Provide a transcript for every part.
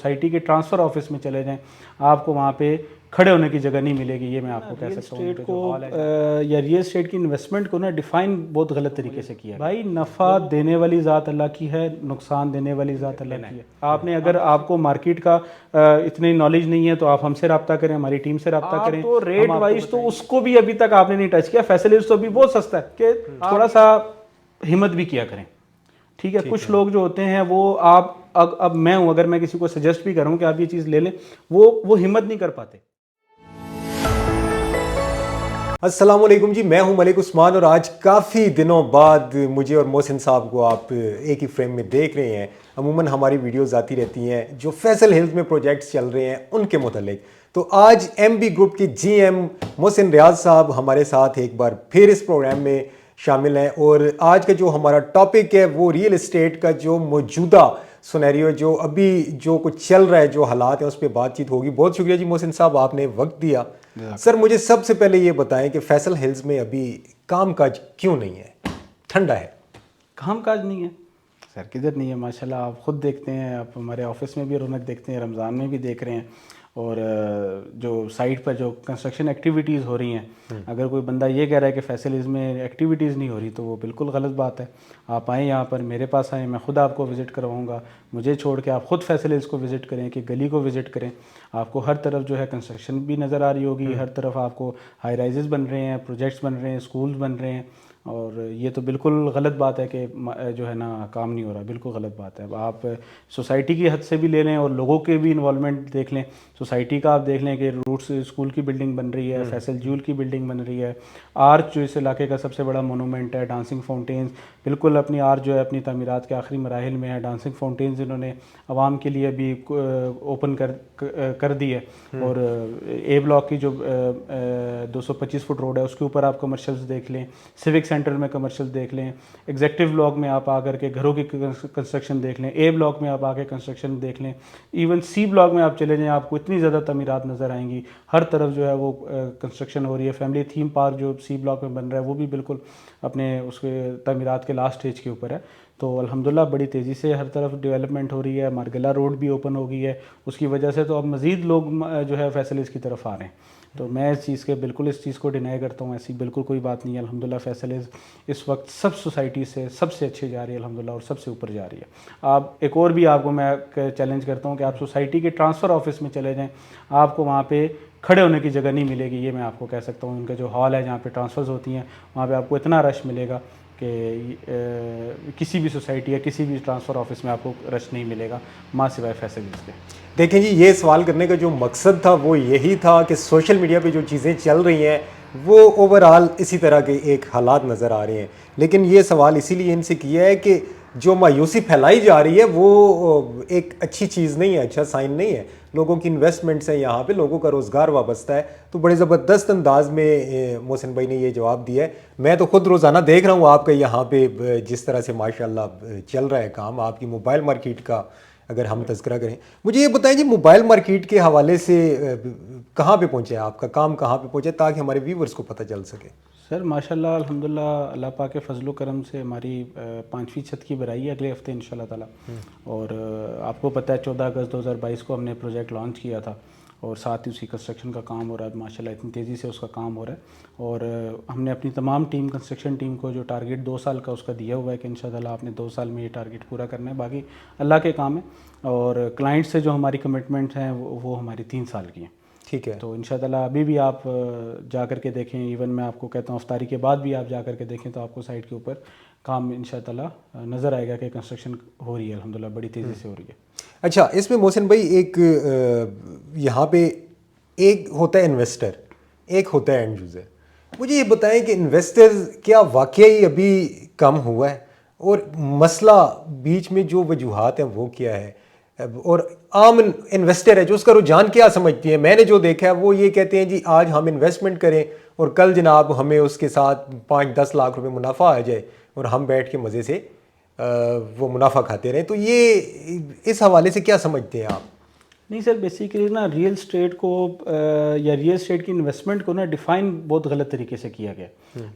Society کے transfer office میں چلے جائیں آپ کو وہاں پہ کھڑے ہونے کی جگہ نہیں ملے گی. یہ میں آپ کو کہہ سکتا ہوں. ریئل اسٹیٹ کو یا ریئل اسٹیٹ کی انویسٹمنٹ کو نا ڈیفائن بہت غلط طریقے سے کیا. بھائی نفع دینے والی ذات اللہ کی ہے, نقصان دینے والی ذات اللہ کی ہے. آپ نے اگر آپ کو مارکیٹ کا اتنی نالج نہیں ہے تو آپ ہم سے رابطہ کریں, ہماری ٹیم سے رابطہ کریں. تو ریٹ وائز تو اس کو بھی ابھی تک آپ نے نہیں ٹچ کیا. فیسلٹیز تو ابھی بہت سستا ہے کہ تھوڑا سا ہمت بھی کیا کریں. ٹھیک ہے, کچھ لوگ جو ہوتے ہیں وہ آپ اب میں ہوں, اگر میں کسی کو سجیسٹ بھی کروں کہ آپ یہ چیز لے لیں, وہ ہمت نہیں کر پاتے. السلام علیکم جی, میں ہوں ملک عثمان اور آج کافی دنوں بعد مجھے اور محسن صاحب کو آپ ایک ہی فریم میں دیکھ رہے ہیں. عموماً ہماری ویڈیوز آتی رہتی ہیں جو فیصل ہلز میں پروجیکٹس چل رہے ہیں ان کے متعلق. تو آج ایم بی گروپ کے جی ایم محسن ریاض صاحب ہمارے ساتھ ایک بار پھر اس پروگرام میں شامل ہیں, اور آج کا جو ہمارا ٹاپک ہے وہ ریئل اسٹیٹ کا جو موجودہ سنیریو, جو ابھی جو کچھ چل رہا ہے, جو حالات ہیں, اس پہ بات چیت ہوگی. بہت شکریہ جی محسن صاحب, آپ نے وقت دیا. سر مجھے سب سے پہلے یہ بتائیں کہ فیصل ہلز میں ابھی کام کاج کیوں نہیں ہے, ٹھنڈا ہے؟ کام کاج نہیں ہے سر, کدھر نہیں ہے. ماشاءاللہ آپ خود دیکھتے ہیں, آپ ہمارے آفس میں بھی رونق دیکھتے ہیں, رمضان میں بھی دیکھ رہے ہیں, اور جو سائٹ پر جو کنسٹرکشن ایکٹیویٹیز ہو رہی ہیں, اگر کوئی بندہ یہ کہہ رہا ہے کہ فیصل ہلز میں ایکٹیویٹیز نہیں ہو رہی تو وہ بالکل غلط بات ہے. آپ آئیں یہاں پر, میرے پاس آئیں, میں خود آپ کو وزٹ کرواؤں گا. مجھے چھوڑ کے آپ خود فیصل ہلز کو وزٹ کریں, کہ گلی کو وزٹ کریں. آپ کو ہر طرف جو ہے کنسٹرکشن بھی نظر آ رہی ہوگی, ہر طرف آپ کو ہائی رائزز بن رہے ہیں, پروجیکٹس بن رہے ہیں, اسکولز بن رہے ہیں. اور یہ تو بالکل غلط بات ہے کہ جو ہے نا کام نہیں ہو رہا, بالکل غلط بات ہے. اب آپ سوسائٹی کی حد سے بھی لے لیں اور لوگوں کے بھی انوالومنٹ دیکھ لیں. سوسائٹی کا آپ دیکھ لیں کہ روٹس اسکول کی بلڈنگ بن رہی ہے, فیصل جیول کی بلڈنگ بن رہی ہے, آرچ جو اس علاقے کا سب سے بڑا مونومنٹ ہے, ڈانسنگ فاؤنٹینز بالکل اپنی آرچ جو ہے اپنی تعمیرات کے آخری مراحل میں ہے. ڈانسنگ فاؤنٹینز انہوں نے عوام کے لیے بھی اوپن کر دی ہے. اور اے بلاک کی جو 225 فٹ روڈ ہے اس کے اوپر آپ کمرشلز دیکھ لیں, سیوک سینٹر میں کمرشل دیکھ لیں, ایگزیکٹو بلاک میں آپ آ کر کے گھروں کی کنسٹرکشن دیکھ لیں, اے بلاک میں آپ آ کے کنسٹرکشن دیکھ لیں, ایون سی بلاک میں آپ چلے جائیں, آپ کو اتنی زیادہ تعمیرات نظر آئیں گی. ہر طرف جو ہے وہ کنسٹرکشن ہو رہی ہے. فیملی تھیم پارک جو سی بلاک میں بن رہا ہے وہ بھی بالکل اپنے اس کے تعمیرات کے لاسٹ اسٹیج کے اوپر ہے. تو الحمدللہ بڑی تیزی سے ہر طرف ڈیولپمنٹ ہو رہی ہے. مارگلہ روڈ بھی اوپن ہو گئی ہے, اس کی وجہ سے تو اب مزید لوگ جو ہے فیصل ہلز کی طرف آ رہے ہیں. تو میں اس چیز کو ڈینائی کرتا ہوں, ایسی بالکل کوئی بات نہیں ہے. الحمدللہ فیصل ہلز اس وقت سب سوسائٹی سے سب سے اچھے جا رہی ہے الحمدللہ, اور سب سے اوپر جا رہی ہے. آپ ایک اور بھی آپ کو میں چیلنج کرتا ہوں کہ آپ سوسائٹی کے ٹرانسفر آفس میں چلے جائیں, آپ کو وہاں پہ کھڑے ہونے کی جگہ نہیں ملے گی. یہ میں آپ کو کہہ سکتا ہوں. ان کا جو ہال ہے جہاں پہ ٹرانسفرز ہوتی ہیں, وہاں پہ آپ کو اتنا رش ملے گا کہ کسی بھی سوسائٹی یا کسی بھی ٹرانسفر آفس میں آپ کو رش نہیں ملے گا, ماں سوائے فیصل ہلز کے. دیکھیں جی, یہ سوال کرنے کا جو مقصد تھا وہ یہی تھا کہ سوشل میڈیا پہ جو چیزیں چل رہی ہیں وہ اوور آل اسی طرح کے ایک حالات نظر آ رہے ہیں. لیکن یہ سوال اسی لیے ان سے کیا ہے کہ جو مایوسی پھیلائی جا رہی ہے وہ ایک اچھی چیز نہیں ہے, اچھا سائن نہیں ہے. لوگوں کی انویسٹمنٹس ہیں یہاں پہ, لوگوں کا روزگار وابستہ ہے. تو بڑے زبردست انداز میں محسن بھائی نے یہ جواب دیا ہے. میں تو خود روزانہ دیکھ رہا ہوں آپ کا یہاں پہ جس طرح سے ماشاءاللہ چل رہا ہے کام. آپ کی موبائل مارکیٹ کا اگر ہم تذکرہ کریں, مجھے یہ بتائیں جی موبائل مارکیٹ کے حوالے سے کہاں پہ پہنچے آپ کا کام, کہاں پہ پہنچے تاکہ ہمارے ویورز کو پتہ چل سکے؟ سر ماشاءاللہ الحمدللہ اللہ پاک کے فضل و کرم سے ہماری 5ویں چھت کی برائی ہے اگلے ہفتے انشاءاللہ تعالیٰ. اور آپ کو پتہ ہے 14 اگست 2022 کو ہم نے پروجیکٹ لانچ کیا تھا, اور ساتھ ہی اس کی کنسٹرکشن کا کام ہو رہا ہے ماشاءاللہ, اتنی تیزی سے اس کا کام ہو رہا ہے. اور ہم نے اپنی تمام کنسٹرکشن ٹیم کو جو ٹارگیٹ 2 سال کا اس کا دیا ہوا ہے کہ انشاءاللہ آپ نے 2 سال میں یہ ٹارگیٹ پورا کرنا ہے, باقی اللہ کے کام ہے. اور کلائنٹ سے جو ہماری کمٹمنٹس ہیں وہ ہماری 3 سال کی ہیں. ٹھیک ہے, تو انشاءاللہ ابھی بھی آپ جا کر کے دیکھیں, ایون میں آپ کو کہتا ہوں افطاری کے بعد بھی آپ جا کر کے دیکھیں تو آپ کو سائٹ کے اوپر کام انشاءاللہ نظر آئے گا کہ کنسٹرکشن ہو رہی ہے الحمدللہ, بڑی تیزی سے ہو رہی ہے. اچھا اس میں محسن بھائی ایک یہاں پہ ایک ہوتا ہے انویسٹر, ایک ہوتا ہے اینڈ یوزر. مجھے یہ بتائیں کہ انویسٹر کیا واقعی ابھی کم ہوا ہے, اور مسئلہ بیچ میں جو وجوہات ہیں وہ کیا ہے, اور عام انویسٹر ہے جو اس کا رجحان کیا سمجھتی ہے؟ میں نے جو دیکھا ہے وہ یہ کہتے ہیں جی آج ہم انویسٹمنٹ کریں اور کل جناب ہمیں اس کے ساتھ 5-10 لاکھ روپے منافع آ جائے اور ہم بیٹھ کے مزے سے وہ منافع کھاتے رہیں. تو یہ اس حوالے سے کیا سمجھتے ہیں آپ؟ نہیں سر، بیسیکلی نا ریئل اسٹیٹ کو یا ریئل اسٹیٹ کی انویسٹمنٹ کو نا ڈیفائن بہت غلط طریقے سے کیا گیا.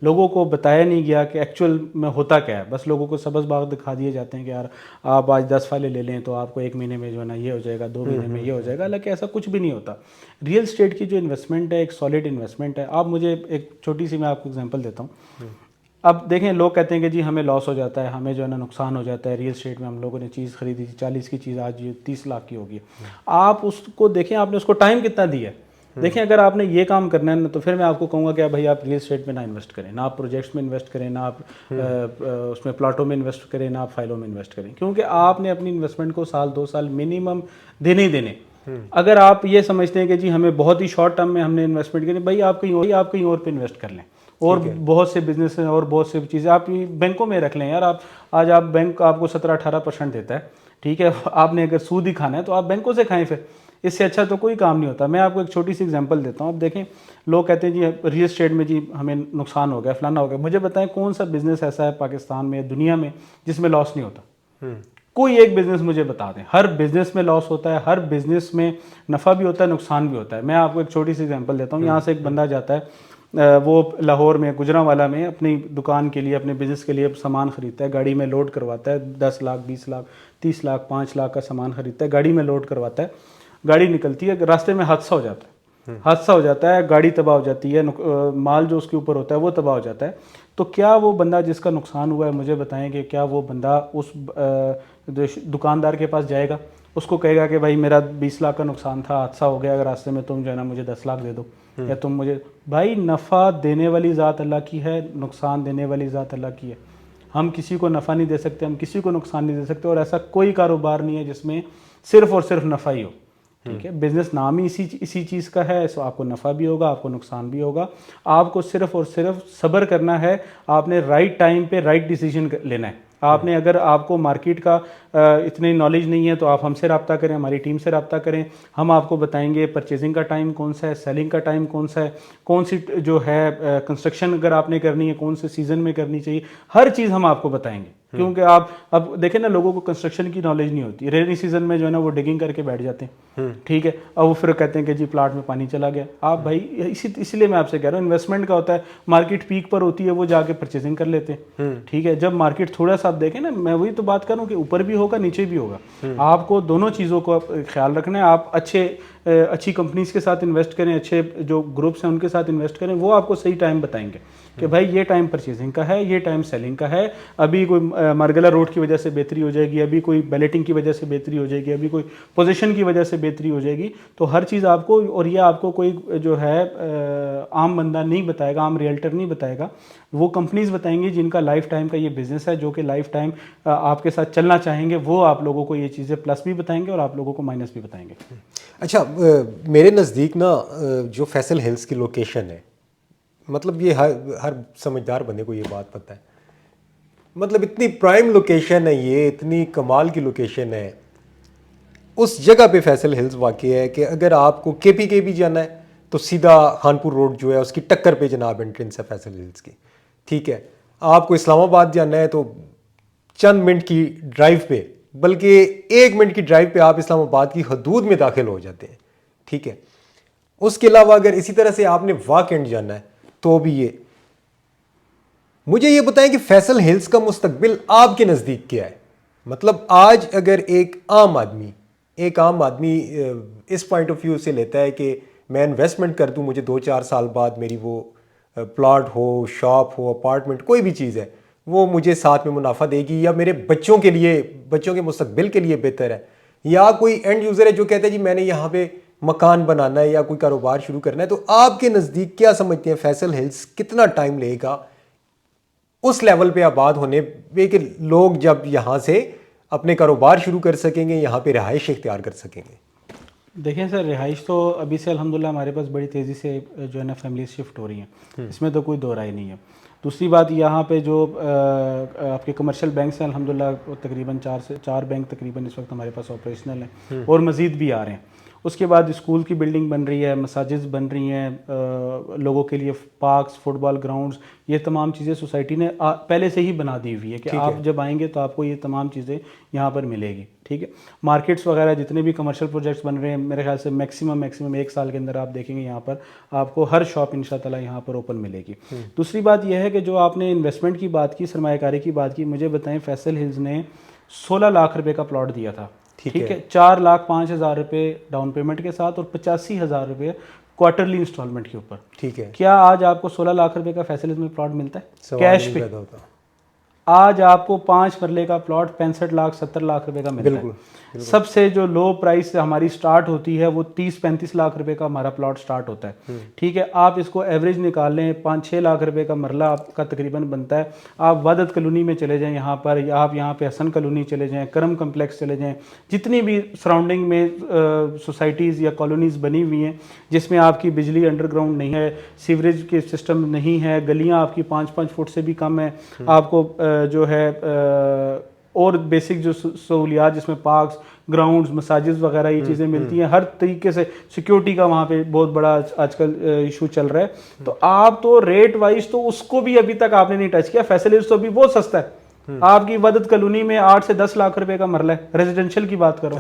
لوگوں کو بتایا نہیں گیا کہ ایکچوئل میں ہوتا کیا ہے. بس لوگوں کو سبز باغ دکھا دیے جاتے ہیں کہ یار آپ آج 10 فائلیں لے لیں تو آپ کو 1 مہینے میں جو ہے نا یہ ہو جائے گا، 2 مہینے میں یہ ہو جائے گا. حالانکہ ایسا کچھ بھی نہیں ہوتا. ریئل اسٹیٹ کی جو انویسٹمنٹ ہے ایک سالڈ انویسٹمنٹ ہے. آپ مجھے ایک چھوٹی سی میں آپ کو ایگزامپل دیتا ہوں. اب دیکھیں لوگ کہتے ہیں کہ جی ہمیں لاس ہو جاتا ہے، ہمیں جو ہے نا نقصان ہو جاتا ہے. ریئل اسٹیٹ میں ہم لوگوں نے چیز خریدی تھی 40 کی چیز آج یہ 30 لاکھ کی ہوگی. آپ اس کو دیکھیں آپ نے اس کو ٹائم کتنا دیا ہے. دیکھیں اگر آپ نے یہ کام کرنا ہے نا تو پھر میں آپ کو کہوں گا کہ بھائی آپ ریئل اسٹیٹ میں نہ انویسٹ کریں، نہ آپ پروجیکٹس میں انویسٹ کریں، نہ آپ اس میں پلاٹوں میں انویسٹ کریں، نہ آپ فائلوں میں انویسٹ کریں. کیونکہ آپ نے اپنی انویسٹمنٹ کو سال 2 سال منیمم دینے ہی دینے. اگر آپ یہ سمجھتے ہیں کہ جی ہمیں بہت ہی شارٹ ٹرم میں ہم نے انویسٹمنٹ کرنی، بھائی آپ کہیں اور پہ انویسٹ کر لیں. اور بہت سے بزنس ہیں اور بہت سی چیزیں آپ بینکوں میں رکھ لیں. یار آج آپ بینک آپ کو 17-18% دیتا ہے، ٹھیک ہے. آپ نے اگر سود ہی کھانا ہے تو آپ بینکوں سے کھائیں. پھر اس سے اچھا تو کوئی کام نہیں ہوتا. میں آپ کو ایک چھوٹی سی ایگزامپل دیتا ہوں. آپ دیکھیں لوگ کہتے ہیں جی ریئل اسٹیٹ میں جی ہمیں نقصان ہو گیا، فلانا ہو گیا. مجھے بتائیں کون سا بزنس ایسا ہے پاکستان میں، دنیا میں، جس میں لاس نہیں ہوتا؟ کوئی ایک بزنس مجھے بتا دیں. ہر بزنس میں لاس ہوتا ہے، ہر بزنس میں نفع بھی ہوتا ہے، نقصان بھی ہوتا ہے. میں آپ کو ایک چھوٹی سی ایگزامپل دیتا ہوں. یہاں سے ایک بندہ جاتا ہے، وہ لاہور میں گجرانوالہ میں اپنی دکان کے لیے، اپنے بزنس کے لیے سامان خریدتا ہے، گاڑی میں لوڈ کرواتا ہے. 10 لاکھ 20 لاکھ 30 لاکھ 5 لاکھ کا سامان خریدتا ہے، گاڑی میں لوڈ کرواتا ہے. گاڑی نکلتی ہے، راستے میں حادثہ ہو جاتا ہے. حادثہ ہو جاتا ہے، گاڑی تباہ ہو جاتی ہے، مال جو اس کے اوپر ہوتا ہے وہ تباہ ہو جاتا ہے. تو کیا وہ بندہ جس کا نقصان ہوا ہے، مجھے بتائیں کہ کیا وہ بندہ اس دکاندار کے پاس جائے گا، اس کو کہے گا کہ بھائی میرا 20 لاکھ کا نقصان تھا، حادثہ ہو گیا، اگر راستے میں تم جو ہے نا مجھے 10 لاکھ دے دو، یا تم مجھے. بھائی نفع دینے والی ذات اللہ کی ہے، نقصان دینے والی ذات اللہ کی ہے. ہم کسی کو نفع نہیں دے سکتے، ہم کسی کو نقصان نہیں دے سکتے. اور ایسا کوئی کاروبار نہیں ہے جس میں صرف اور صرف نفع ہی ہو. ٹھیک ہے، بزنس نام ہی اسی چیز کا ہے. سو آپ کو نفع بھی ہوگا، آپ کو نقصان بھی ہوگا. آپ کو صرف اور صرف صبر کرنا ہے. آپ نے رائٹ ٹائم پہ رائٹ ڈیسیجن لینا ہے. آپ نے اگر آپ کو مارکیٹ کا اتنی نالج نہیں ہے تو آپ ہم سے رابطہ کریں، ہماری ٹیم سے رابطہ کریں. ہم آپ کو بتائیں گے پرچیزنگ کا ٹائم کون سا ہے، سیلنگ کا ٹائم کون سا ہے، کون سی جو ہے کنسٹرکشن اگر آپ نے کرنی ہے کون سے سیزن میں کرنی چاہیے. ہر چیز ہم آپ کو بتائیں گے. کیونکہ آپ اب دیکھیں نا لوگوں کو کنسٹرکشن کی نالج نہیں ہوتی. رینی سیزن میں جو ہے نا وہ ڈگنگ کر کے بیٹھ جاتے ہیں. ٹھیک ہے، اور وہ پھر کہتے ہیں کہ جی پلاٹ میں پانی چلا گیا. آپ بھائی اسی لیے میں آپ سے کہہ رہا ہوں انویسٹمنٹ کا ہوتا ہے. مارکیٹ پیک پر ہوتی ہے، وہ جا کے پرچیزنگ کر لیتے ہیں. ٹھیک ہے، جب مارکیٹ تھوڑا سا آپ دیکھیں نا، میں وہی تو بات کروں کہ اوپر بھی ہوگا نیچے بھی ہوگا. آپ کو دونوں چیزوں کو خیال رکھنا ہے. آپ اچھی کمپنیز کے ساتھ انویسٹ کریں، اچھے جو گروپس ہیں ان کے ساتھ انویسٹ کریں. وہ آپ کو صحیح ٹائم بتائیں گے کہ بھائی یہ ٹائم پرچیزنگ کا ہے، یہ ٹائم سیلنگ کا ہے. ابھی کوئی مرگلہ روڈ کی وجہ سے بہتری ہو جائے گی، ابھی کوئی بیلیٹنگ کی وجہ سے بہتری ہو جائے گی، ابھی کوئی پوزیشن کی وجہ سے بہتری ہو جائے گی. تو ہر چیز آپ کو، اور یہ آپ کو کوئی جو ہے عام بندہ نہیں بتائے گا، عام ریئلٹر نہیں بتائے گا. وہ کمپنیز بتائیں گی جن کا لائف ٹائم کا یہ بزنس ہے، جو کہ لائف ٹائم آپ کے ساتھ چلنا چاہیں گے. وہ آپ لوگوں کو یہ چیزیں پلس بھی بتائیں گے اور آپ لوگوں کو مائنس بھی بتائیں گے. اچھا، میرے نزدیک نا جو فیصل ہلز کی لوکیشن ہے، مطلب یہ ہر سمجھدار بندے کو یہ بات پتہ ہے. مطلب اتنی پرائم لوکیشن ہے، یہ اتنی کمال کی لوکیشن ہے. اس جگہ پہ فیصل ہلز واقع ہے کہ اگر آپ کو کے پی کے بھی جانا ہے تو سیدھا خانپور روڈ جو ہے اس کی ٹکر پہ جناب انٹرنس ہے فیصل ہلز کی. ٹھیک ہے، آپ کو اسلام آباد جانا ہے تو چند منٹ کی ڈرائیو پہ، بلکہ 1 منٹ کی ڈرائیو پہ آپ اسلام آباد کی حدود میں داخل ہو جاتے ہیں. ٹھیک ہے، اس کے علاوہ اگر اسی طرح سے آپ نے واک اینڈ جانا ہے تو بھی یہ. مجھے یہ بتائیں کہ فیصل ہلز کا مستقبل آپ کے نزدیک کیا ہے؟ مطلب آج اگر ایک عام آدمی اس پوائنٹ آف ویو سے لیتا ہے کہ میں انویسٹمنٹ کر دوں، مجھے 2-4 سال بعد میری وہ پلاٹ ہو، شاپ ہو، اپارٹمنٹ، کوئی بھی چیز ہے، وہ مجھے ساتھ میں منافع دے گی، یا میرے بچوں کے مستقبل کے لیے بہتر ہے. یا کوئی اینڈ یوزر ہے جو کہتا ہے جی میں نے یہاں پہ مکان بنانا ہے یا کوئی کاروبار شروع کرنا ہے. تو آپ کے نزدیک کیا سمجھتے ہیں فیصل ہلز کتنا ٹائم لے گا اس لیول پہ آباد ہونے پہ کہ لوگ جب یہاں سے اپنے کاروبار شروع کر سکیں گے، یہاں پہ رہائش اختیار کر سکیں گے؟ دیکھیں سر، رہائش تو ابھی سے الحمدللہ ہمارے پاس بڑی تیزی سے جو ہے نا فیملیز شفٹ ہو رہی ہیں، اس میں تو کوئی دو رائے نہیں ہے. دوسری بات، یہاں پہ جو آپ کے کمرشل بینکس ہیں الحمدللہ تقریباً 4 بینک تقریباً اس وقت ہمارے پاس آپریشنل ہیں، اور مزید بھی آ رہے ہیں. اس کے بعد اسکول کی بلڈنگ بن رہی ہے، مساجد بن رہی ہیں، لوگوں کے لیے پارکس، فٹ بال گراؤنڈز، یہ تمام چیزیں سوسائٹی نے پہلے سے ہی بنا دی ہوئی ہے کہ آپ جب آئیں گے تو آپ کو یہ تمام چیزیں یہاں پر ملے گی. ٹھیک ہے. مارکیٹس وغیرہ جتنے بھی کمرشل پروجیکٹس بن رہے ہیں میرے خیال سے میکسیمم 1 سال کے اندر آپ دیکھیں گے یہاں پر آپ کو ہر شاپ انشاء تعالیٰ یہاں پر اوپن ملے گی. دوسری بات یہ ہے کہ جو آپ نے انویسٹمنٹ کی بات کی, سرمایہ کاری کی بات کی, مجھے بتائیں فیصل ہلز نے 16 لاکھ روپے کا پلاٹ دیا تھا, ٹھیک ہے, 4,05,000 روپے ڈاؤن پیمنٹ کے ساتھ اور 85,000 روپے کوارٹرلی انسٹالمنٹ کے اوپر. ٹھیک ہے. کیا آج آپ کو 16 لاکھ روپے کا فیصل ہلز میں پلاٹ ملتا ہے کیش پہ؟ آج آپ کو 5 مرلے کا پلاٹ 65 لاکھ 70 لاکھ روپے کا ملتا ہے. سب سے جو لو پرائس سے ہماری سٹارٹ ہوتی ہے وہ 30-35 لاکھ روپے کا ہمارا پلاٹ سٹارٹ ہوتا ہے, ٹھیک ہے. آپ اس کو ایوریج نکال لیں, 5-6 لاکھ روپے کا مرلہ آپ کا تقریباً بنتا ہے. آپ وحدت کالونی میں چلے جائیں یہاں پر, یا آپ یہاں پہ حسن کالونی چلے جائیں, کرم کمپلیکس چلے جائیں, جتنی بھی سراؤنڈنگ میں سوسائٹیز یا کالونیز بنی ہوئی ہیں جس میں آپ کی بجلی انڈر گراؤنڈ نہیں ہے, سیوریج کے سسٹم نہیں ہے, گلیاں آپ کی 5-5 فٹ سے بھی کم ہیں, آپ کو جو ہے اور بیسک جو سہولیات جس میں پارکس, گراؤنڈز, مساجد وغیرہ یہ چیزیں ملتی ہیں, ہر طریقے سے سیکیورٹی کا وہاں پہ بہت بڑا آج کل ایشو چل رہا ہے. تو آپ تو ریٹ وائز تو اس کو بھی ابھی تک آپ نے نہیں ٹچ کیا. فیصل ہلز تو ابھی بہت سستا ہے. آپ کی وحدت کالونی میں 8 سے 10 لاکھ روپے کا مرلہ ہے, ریزیڈینشیل کی بات کرو.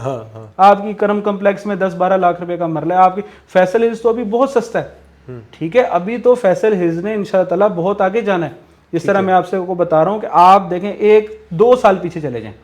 آپ کی کرم کمپلیکس میں 10-12 لاکھ روپے کا مرلہ ہے. آپ کی فیصل ہلز تو ابھی بہت سستا ہے, ٹھیک ہے. ابھی تو فیصل ہلز نے انشاءاللہ تعالیٰ بہت آگے جانا ہے. جس طرح میں آپ سے کو بتا رہا ہوں کہ آپ دیکھیں 1-2 سال پیچھے چلے جائیں,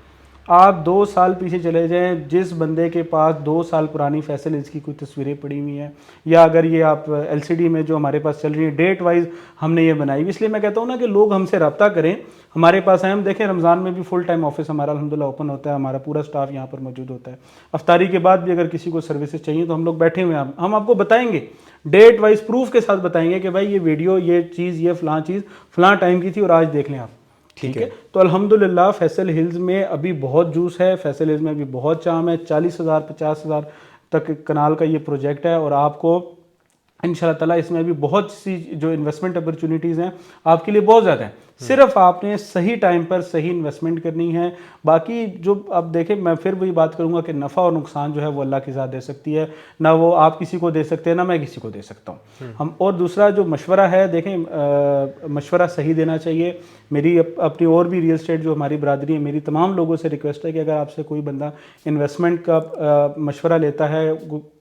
آپ 2 سال پیچھے چلے جائیں, جس بندے کے پاس 2 سال پرانی فیصل ہلز کی کوئی تصویریں پڑی ہوئی ہیں, یا اگر یہ آپ LCD میں جو ہمارے پاس چل رہی ہے ڈیٹ وائز ہم نے یہ بنائی ہوئی, اس لیے میں کہتا ہوں نا کہ لوگ ہم سے رابطہ کریں, ہمارے پاس آئیں. ہم دیکھیں رمضان میں بھی فل ٹائم آفس ہمارا الحمدللہ اوپن ہوتا ہے, ہمارا پورا سٹاف یہاں پر موجود ہوتا ہے. افطاری کے بعد بھی اگر کسی کو سروسز چاہیے تو ہم لوگ بیٹھے ہوئے ہیں, ہم آپ کو بتائیں گے ڈیٹ وائز پروف کے ساتھ بتائیں گے کہ بھائی یہ ویڈیو, یہ چیز, یہ فلاں چیز فلاں ٹائم کی تھی اور آج دیکھ لیں آپ, ٹھیک ہے. تو الحمدللہ فیصل ہلز میں ابھی بہت جوس ہے, فیصل ہلز میں ابھی بہت چام ہے. 40,000-50,000 تک کنال کا یہ پروجیکٹ ہے, اور آپ کو انشاءاللہ تعالیٰ اس میں ابھی بہت سی جو انویسٹمنٹ اپرچونیٹیز ہیں آپ کے لیے بہت زیادہ ہیں. صرف آپ نے صحیح ٹائم پر صحیح انویسٹمنٹ کرنی ہے. باقی جو اب دیکھیں میں پھر وہی بات کروں گا کہ نفع اور نقصان جو ہے وہ اللہ کی ذات دے سکتی ہے, نہ وہ آپ کسی کو دے سکتے ہیں نہ میں کسی کو دے سکتا ہوں. ہم اور دوسرا جو مشورہ ہے, دیکھیں مشورہ صحیح دینا چاہیے. میری اپنی اور بھی ریئل اسٹیٹ جو ہماری برادری ہے, میری تمام لوگوں سے ریکویسٹ ہے کہ اگر آپ سے کوئی بندہ انویسٹمنٹ کا مشورہ لیتا ہے,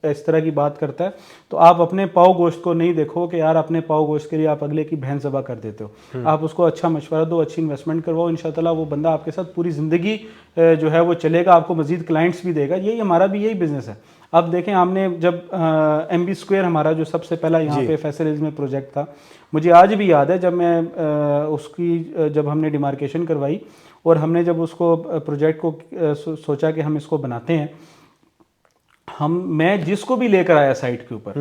اس طرح کی بات کرتا ہے, تو آپ اپنے پاؤ گوشت کو نہیں دیکھو کہ یار اپنے پاؤ گوشت کے لیے آپ اگلے کی بہن ذبح کر دیتے ہو. آپ اس کو اچھا مشورہ دو, اچھی انویسٹمنٹ کرواؤ, انشاءاللہ وہ بندہ آپ کے ساتھ پوری زندگی جو ہے وہ چلے گا, آپ کو مزید کلائنٹس بھی دے گا. یہی ہمارا بھی یہی بزنس ہے. اب دیکھیں ہم نے جب MB اسکوائر ہمارا جو سب سے پہلا یہاں پہ فیصل ہلز میں پروجیکٹ تھا, مجھے آج بھی یاد ہے جب میں اس کی جب ہم نے ڈیمارکیشن کروائی اور ہم نے جب اس کو پروجیکٹ کو سوچا کہ ہم اس کو بناتے ہیں, میں جس کو بھی لے کر آیا سائٹ کے اوپر,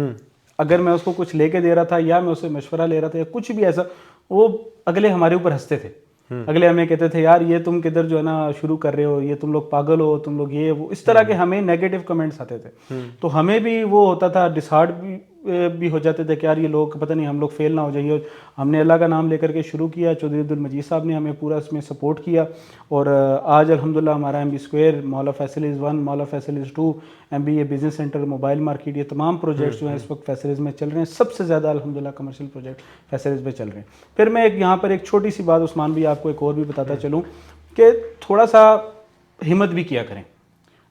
اگر میں اس کو کچھ لے کے دے رہا تھا یا میں اسے مشورہ لے رہا تھا یا کچھ بھی ایسا, وہ اگلے ہمارے اوپر ہنستے تھے. اگلے ہمیں کہتے تھے یار یہ تم کدھر جو ہے نا شروع کر رہے ہو, یہ تم لوگ پاگل ہو, تم لوگ یہ وہ, اس طرح کے ہمیں نیگیٹو کمنٹس آتے تھے. تو ہمیں بھی وہ ہوتا تھا, ڈسہارٹ بھی ہو جاتے تھے کہ یار یہ لوگ پتہ نہیں ہم لوگ فیل نہ ہو جائیے. ہم نے اللہ کا نام لے کر کے شروع کیا, چودھری عبدالمجید صاحب نے ہمیں پورا اس میں سپورٹ کیا, اور آج الحمدللہ ہمارا MB square, mall of Faisal Hills 1, mall of Faisal Hills 2, MBA business centre, mobile market, یہ تمام پروجیکٹس جو ہیں اس وقت فیصل ہلز میں چل رہے ہیں. سب سے زیادہ الحمدللہ کمرشل پروجیکٹ فیصل ہلز میں چل رہے ہیں. پھر میں یہاں پر ایک چھوٹی سی بات عثمان بھی آپ کو ایک اور بھی بتاتا چلوں کہ تھوڑا سا ہمت بھی کیا کریں,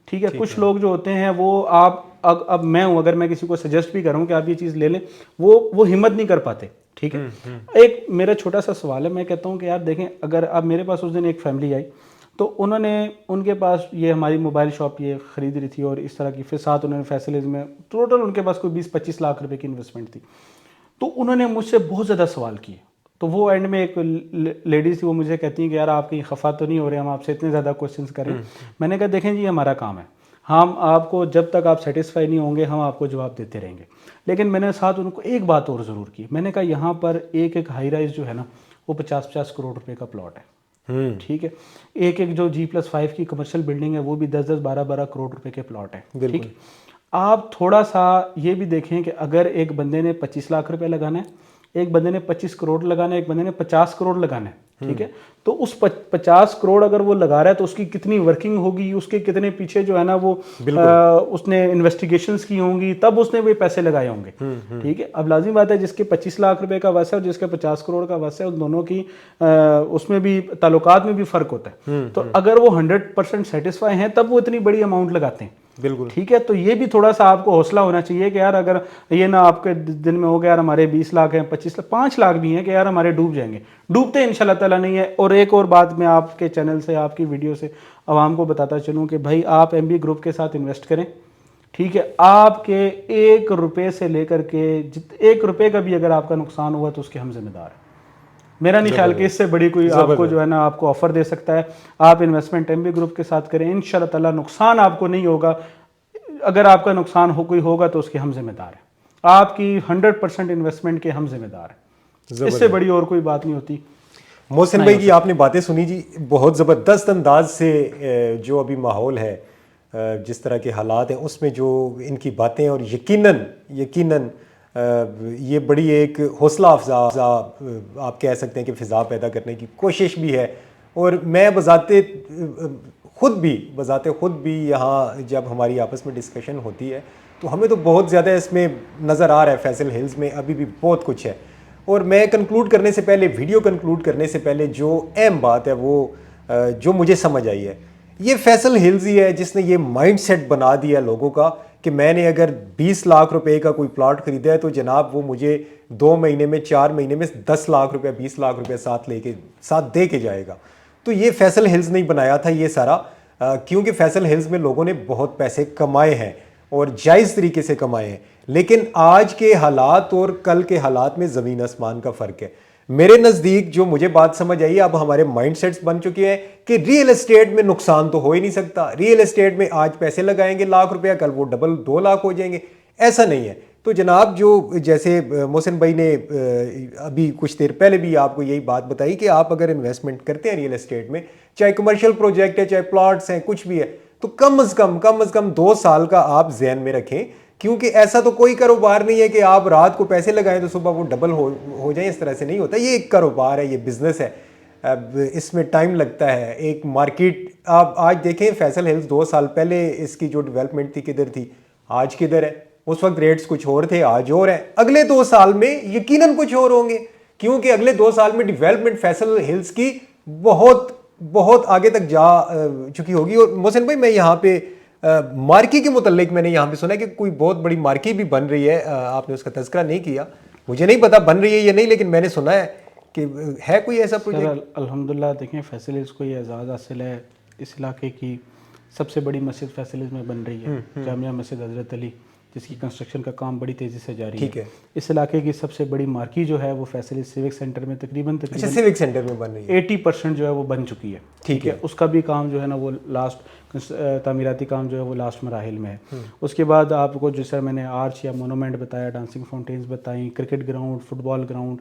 ٹھیک ہے. کچھ لوگ جو ہوتے ہیں وہ آپ اب میں ہوں, اگر میں کسی کو سجیسٹ بھی کروں کہ آپ یہ چیز لے لیں, وہ ہمت نہیں کر پاتے, ٹھیک ہے. ایک میرا چھوٹا سا سوال ہے, میں کہتا ہوں کہ یار دیکھیں اگر اب میرے پاس اس دن ایک فیملی آئی تو انہوں نے, ان کے پاس یہ ہماری موبائل شاپ یہ خرید رہی تھی اور اس طرح کی, پھر ساتھ انہوں نے فیصل ہلز میں ٹوٹل ان کے پاس کوئی 20-25 لاکھ روپے کی انویسٹمنٹ تھی. تو انہوں نے مجھ سے بہت زیادہ سوال کیے. تو وہ اینڈ میں ایک لیڈیز تھی, وہ مجھے کہتی ہیں کہ یار آپ کہیں خفا تو نہیں ہو رہے, ہم آپ سے اتنے زیادہ کوشچنس کریں. میں نے کہا دیکھیں جی ہمارا کام ہے, ہم آپ کو جب تک آپ سیٹسفائی نہیں ہوں گے ہم آپ کو جواب دیتے رہیں گے. لیکن میں نے ساتھ ان کو ایک بات اور ضرور کی, میں نے کہا یہاں پر ایک ہائی رائز جو ہے نا وہ 50-50 کروڑ روپے کا پلاٹ ہے, ٹھیک ہے. ایک جو G+5 کی کمرشل بلڈنگ ہے وہ بھی 10-10, 12-12 کروڑ روپے کے پلاٹ ہیں, ٹھیک. آپ تھوڑا سا یہ بھی دیکھیں کہ اگر ایک بندے نے 25 لاکھ روپے لگانا ہے, ایک بندے نے 25 کروڑ لگانا ہے, ایک بندے نے 50 کروڑ لگانا ہے, ٹھیک ہے. تو اس 50 کروڑ اگر وہ لگا رہا ہے تو اس کی کتنی ورکنگ ہوگی, اس کے کتنے پیچھے جو ہے نا وہ اس نے انویسٹیگیشنز کی ہوں گی, تب اس نے وہ پیسے لگائے ہوں گے. ٹھیک ہے. اب لازمی بات ہے جس کے 25 لاکھ روپے کا ویسا ہے اور جس کے 50 کروڑ کا ویسا ہے, ان دونوں کی اس میں بھی تعلقات میں بھی فرق ہوتا ہے. تو اگر وہ 100% سیٹسفائی ہیں تب وہ اتنی بڑی اماؤنٹ لگاتے ہیں. بالکل ٹھیک ہے. تو یہ بھی تھوڑا سا آپ کو حوصلہ ہونا چاہیے کہ یار اگر یہ نہ آپ کے دن میں ہو گیا یار ہمارے 20 لاکھ ہیں, 25 لاکھ, 5 لاکھ بھی ہیں کہ یار ہمارے ڈوب جائیں گے, ڈوبتے ان شاء اللہ تعالیٰ نہیں ہے. اور ایک اور بات میں آپ کے چینل سے, آپ کی ویڈیو سے عوام کو بتاتا چلوں کہ بھائی آپ ایم بی گروپ کے ساتھ انویسٹ کریں. ٹھیک ہے. آپ کے 1 روپے سے لے کر کے 1 روپے کا بھی اگر آپ کا نقصان ہوا تو اس کے ہم ذمہ دار ہیں. میرا نہیں خیال کہ اس سے بڑی کوئی آپ کو جو ہے نا آپ کو آفر دے سکتا ہے. آپ انویسٹمنٹ ایم بی گروپ کے ساتھ کریں, ان شاء اللہ تعالیٰ نقصان آپ کو نہیں ہوگا. اگر آپ کا نقصان کوئی ہوگا تو اس کے ہم ذمہ دار ہیں. آپ کی 100% انویسٹمنٹ کے ہم ذمہ دار ہیں. اس سے بڑی اور کوئی بات نہیں ہوتی. محسن بھائی کی آپ نے باتیں سنی جی, بہت زبردست انداز سے جو ابھی ماحول ہے, جس طرح کے حالات ہیں اس میں جو ان کی باتیں, اور یقیناً یہ بڑی ایک حوصلہ افزا آپ کہہ سکتے ہیں کہ فضا پیدا کرنے کی کوشش بھی ہے. اور میں بذات خود بھی یہاں جب ہماری آپس میں ڈسکشن ہوتی ہے تو ہمیں تو بہت زیادہ اس میں نظر آ رہا ہے فیصل ہلز میں ابھی بھی بہت کچھ ہے. اور میں ویڈیو کنکلوڈ کرنے سے پہلے جو اہم بات ہے وہ جو مجھے سمجھ آئی ہے, یہ فیصل ہلز ہی ہے جس نے یہ مائنڈ سیٹ بنا دیا لوگوں کا کہ میں نے اگر 20 لاکھ روپے کا کوئی پلاٹ خریدا ہے تو جناب وہ مجھے 2 مہینے میں 4 مہینے میں 10 لاکھ روپے 20 لاکھ روپے ساتھ دے کے جائے گا. تو یہ فیصل ہلز نہیں بنایا تھا یہ سارا, کیونکہ فیصل ہلز میں لوگوں نے بہت پیسے کمائے ہیں اور جائز طریقے سے کمائے ہیں. لیکن آج کے حالات اور کل کے حالات میں زمین آسمان کا فرق ہے. میرے نزدیک جو مجھے بات سمجھ آئی, اب ہمارے مائنڈ سیٹس بن چکے ہیں کہ ریئل اسٹیٹ میں نقصان تو ہو ہی نہیں سکتا. ریئل اسٹیٹ میں آج پیسے لگائیں گے لاکھ روپیہ, کل وہ ڈبل 2 لاکھ ہو جائیں گے. ایسا نہیں ہے. تو جناب جو جیسے محسن بھائی نے ابھی کچھ دیر پہلے بھی آپ کو یہی بات بتائی کہ آپ اگر انویسٹمنٹ کرتے ہیں ریئل اسٹیٹ میں, چاہے کمرشل پروجیکٹ ہے چاہے پلاٹس ہیں کچھ بھی ہے, تو کم از کم 2 سال کا آپ ذہن میں رکھیں. کیونکہ ایسا تو کوئی کاروبار نہیں ہے کہ آپ رات کو پیسے لگائیں تو صبح وہ ڈبل ہو جائیں. اس طرح سے نہیں ہوتا. یہ ایک کاروبار ہے, یہ بزنس ہے, اس میں ٹائم لگتا ہے. ایک مارکیٹ آپ آج دیکھیں, فیصل ہلز 2 سال پہلے اس کی جو ڈیولپمنٹ تھی کدھر تھی, آج کدھر ہے. اس وقت ریٹس کچھ اور تھے, آج اور ہیں. اگلے 2 سال میں یقیناً کچھ اور ہوں گے, کیونکہ اگلے 2 سال میں ڈیولپمنٹ فیصل ہلز کی بہت آگے تک جا چکی ہوگی. اور محسن بھائی میں یہاں پہ مارکی کے متعلق میں نے یہاں پہ سنا کہ کوئی بہت بڑی مارکی بھی بن رہی ہے. آپ نے اس کا تذکرہ نہیں کیا, مجھے نہیں پتا بن رہی ہے یا نہیں, لیکن میں نے سنا ہے کہ ہے کوئی ایسا پروجیکٹ. الحمدللہ دیکھیں فیصل ہلز کو یہ اعزاز حاصل ہے, اس علاقے کی سب سے بڑی مسجد فیصل ہلز میں بن رہی ہے, جامعہ مسجد حضرت علی, جس کی کنسٹرکشن کا کام بڑی تیزی سے جاری ہے. اس علاقے کی سب سے بڑی مارکی جو ہے وہ فیصل ہلز سیوک سینٹر میں تقریباً سیوک سینٹر میں بن رہی ہے, 80% جو ہے وہ بن چکی ہے. ٹھیک ہے. اس کا بھی کام جو ہے نا وہ لاسٹ تعمیراتی کام جو ہے وہ لاسٹ مراحل میں ہے. اس کے بعد آپ کو جیسے میں نے آرچ یا مونومنٹ بتایا, ڈانسنگ فاؤنٹینز بتائیں, کرکٹ گراؤنڈ, فٹ بال گراؤنڈ,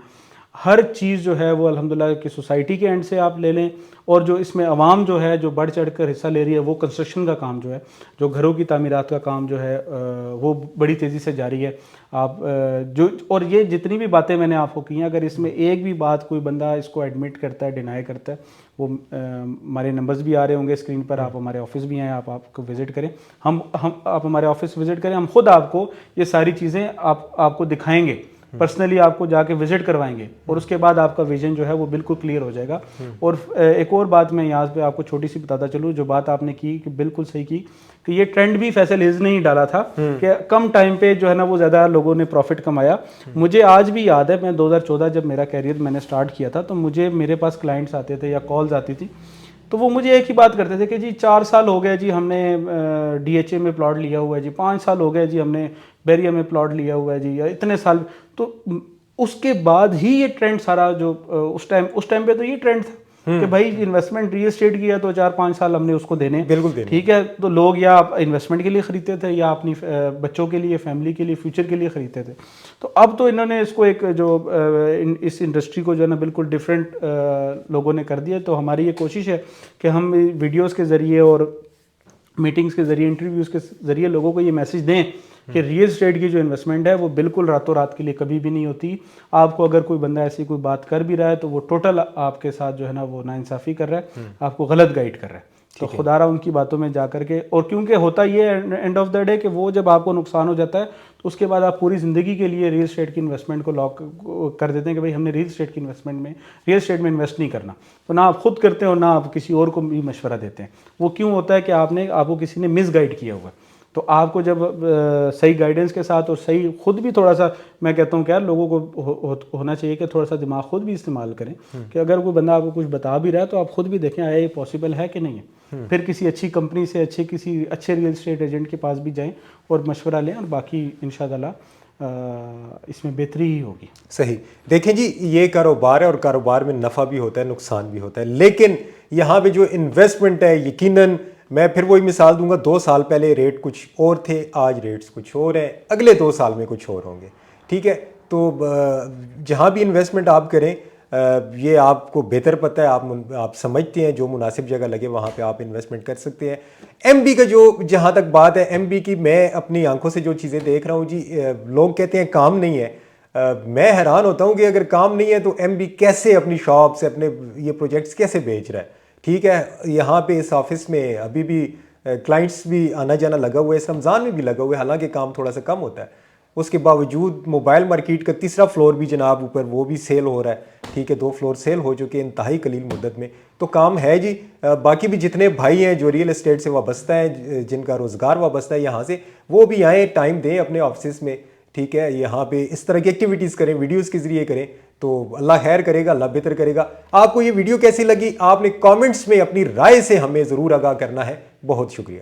ہر چیز جو ہے وہ الحمدللہ کہ سوسائٹی کے اینڈ سے آپ لے لیں. اور جو اس میں عوام جو ہے جو بڑھ چڑھ کر حصہ لے رہی ہے, وہ کنسٹرکشن کا کام جو ہے, جو گھروں کی تعمیرات کا کام جو ہے وہ بڑی تیزی سے جاری ہے. آپ جو اور یہ جتنی بھی باتیں میں نے آپ کو کی ہیں, اگر اس میں ایک بھی بات کوئی بندہ اس کو ایڈمٹ کرتا ہے, ڈینائی کرتا ہے, وہ ہمارے نمبرز بھی آ رہے ہوں گے اسکرین پر, آپ ہمارے آفس بھی ہیں, آپ کو وزٹ کریں, آپ ہمارے آفس وزٹ کریں, ہم خود آپ کو یہ ساری چیزیں آپ کو دکھائیں گے, پرسنلی آپ کو جا کے وزٹ کروائیں گے, اور اس کے بعد آپ کا ویژن جو ہے وہ بالکل کلیئر ہو جائے گا. اور ایک اور بات میں یہاں پہ آپ کو چھوٹی سی بتاتا چلوں, جو بات آپ نے کی کہ بالکل صحیح کی, کہ یہ ٹرینڈ بھی فیصل ہلز نے ہی ڈالا تھا کہ کم ٹائم پہ جو ہے نا وہ زیادہ لوگوں نے پروفٹ کمایا. مجھے آج بھی یاد ہے, میں 2014 جب میرا کیریئر میں نے سٹارٹ کیا تھا, تو میرے پاس کلائنٹس آتے تھے یا کالز آتی تھی, تو وہ مجھے ایک ہی بات کرتے تھے کہ جی 4 سال ہو گئے جی ہم نے ڈی ایچ اے میں پلاٹ لیا ہوا ہے جی, 5 سال ہو گئے جی ہم نے بیریا میں پلاٹ لیا ہوا ہے جی, یا اتنے سال. تو اس کے بعد ہی یہ ٹرینڈ سارا جو اس ٹائم پہ تو یہ ٹرینڈ تھا کہ بھائی انویسٹمنٹ ریل اسٹیٹ کی ہے تو 4-5 سال ہم نے اس کو دینے. ٹھیک ہے. تو لوگ یا انویسٹمنٹ کے لیے خریدتے تھے یا اپنی بچوں کے لیے, فیملی کے لیے, فیوچر کے لیے خریدتے تھے. تو اب تو انہوں نے اس کو ایک جو اس انڈسٹری کو جو ہے نا بالکل ڈفرینٹ لوگوں نے کر دیا. تو ہماری یہ کوشش ہے کہ ہم ویڈیوز کے ذریعے اور میٹنگز کے ذریعے, انٹرویوز کے ذریعے لوگوں کو یہ میسج دیں کہ ریئل اسٹیٹ کی جو انویسٹمنٹ ہے وہ بالکل راتوں رات کے لیے کبھی بھی نہیں ہوتی. آپ کو اگر کوئی بندہ ایسی کوئی بات کر بھی رہا ہے تو وہ ٹوٹل آپ کے ساتھ جو ہے نا وہ ناانصافی کر رہا ہے, آپ کو غلط گائیڈ کر رہا ہے. تو خدا رہا ان کی باتوں میں جا کر کے, اور کیونکہ ہوتا یہ ہے اینڈ آف دا ڈے کہ وہ جب آپ کو نقصان ہو جاتا ہے تو اس کے بعد آپ پوری زندگی کے لیے ریئل اسٹیٹ کی انویسٹمنٹ کو لاک کر دیتے ہیں کہ بھائی ہم نے ریئل اسٹیٹ کی انویسٹمنٹ میں ریئل اسٹیٹ میں انویسٹ نہیں کرنا. تو نہ آپ خود کرتے ہیں اور نہ آپ کسی اور کو بھی مشورہ دیتے ہیں. وہ کیوں ہوتا ہے کہ آپ کو کسی نے مس گائیڈ کیا ہوا ہے. تو آپ کو جب صحیح گائیڈنس کے ساتھ اور صحیح خود بھی تھوڑا سا, میں کہتا ہوں کہ یار لوگوں کو ہونا چاہیے کہ تھوڑا سا دماغ خود بھی استعمال کریں کہ اگر کوئی بندہ آپ کو کچھ بتا بھی رہا ہے تو آپ خود بھی دیکھیں آیا یہ پاسبل ہے کہ نہیں ہے. پھر کسی اچھی کمپنی سے کسی اچھے ریئل اسٹیٹ ایجنٹ کے پاس بھی جائیں اور مشورہ لیں, اور باقی انشاءاللہ اس میں بہتری ہی ہوگی. صحیح. دیکھیں جی, یہ کاروبار ہے اور کاروبار میں نفع بھی ہوتا ہے, نقصان بھی ہوتا ہے, لیکن یہاں پہ جو انویسٹمنٹ ہے یقیناً میں پھر وہی مثال دوں گا, 2 سال پہلے ریٹ کچھ اور تھے, آج ریٹس کچھ اور ہیں, اگلے 2 سال میں کچھ اور ہوں گے. ٹھیک ہے, تو جہاں بھی انویسٹمنٹ آپ کریں یہ آپ کو بہتر پتہ ہے, آپ سمجھتے ہیں جو مناسب جگہ لگے وہاں پہ آپ انویسٹمنٹ کر سکتے ہیں. ایم بی کا جو جہاں تک بات ہے, ایم بی کی میں اپنی آنکھوں سے جو چیزیں دیکھ رہا ہوں جی, لوگ کہتے ہیں کام نہیں ہے. میں حیران ہوتا ہوں کہ اگر کام نہیں ہے تو ایم بی کیسے اپنی شاپ سے اپنے یہ پروجیکٹس کیسے بیچ رہا ہے. ٹھیک ہے, یہاں پہ اس آفس میں ابھی بھی کلائنٹس بھی آنا جانا لگا ہوا ہے, اس رمضان میں بھی لگا ہوا ہے, حالانکہ کام تھوڑا سا کم ہوتا ہے. اس کے باوجود موبائل مارکیٹ کا 3را فلور بھی جناب اوپر وہ بھی سیل ہو رہا ہے. ٹھیک ہے, 2 فلور سیل ہو چکے انتہائی قلیل مدت میں. تو کام ہے جی. باقی بھی جتنے بھائی ہیں جو ریئل اسٹیٹ سے وابستہ ہیں, جن کا روزگار وابستہ ہے یہاں سے, وہ بھی آئیں, ٹائم دیں اپنے آفسز میں. ٹھیک ہے, یہاں پہ اس طرح کی ایکٹیویٹیز کریں, ویڈیوز کے ذریعے کریں, تو اللہ خیر کرے گا, اللہ بہتر کرے گا. آپ کو یہ ویڈیو کیسی لگی آپ نے کامنٹس میں اپنی رائے سے ہمیں ضرور آگاہ کرنا ہے. بہت شکریہ.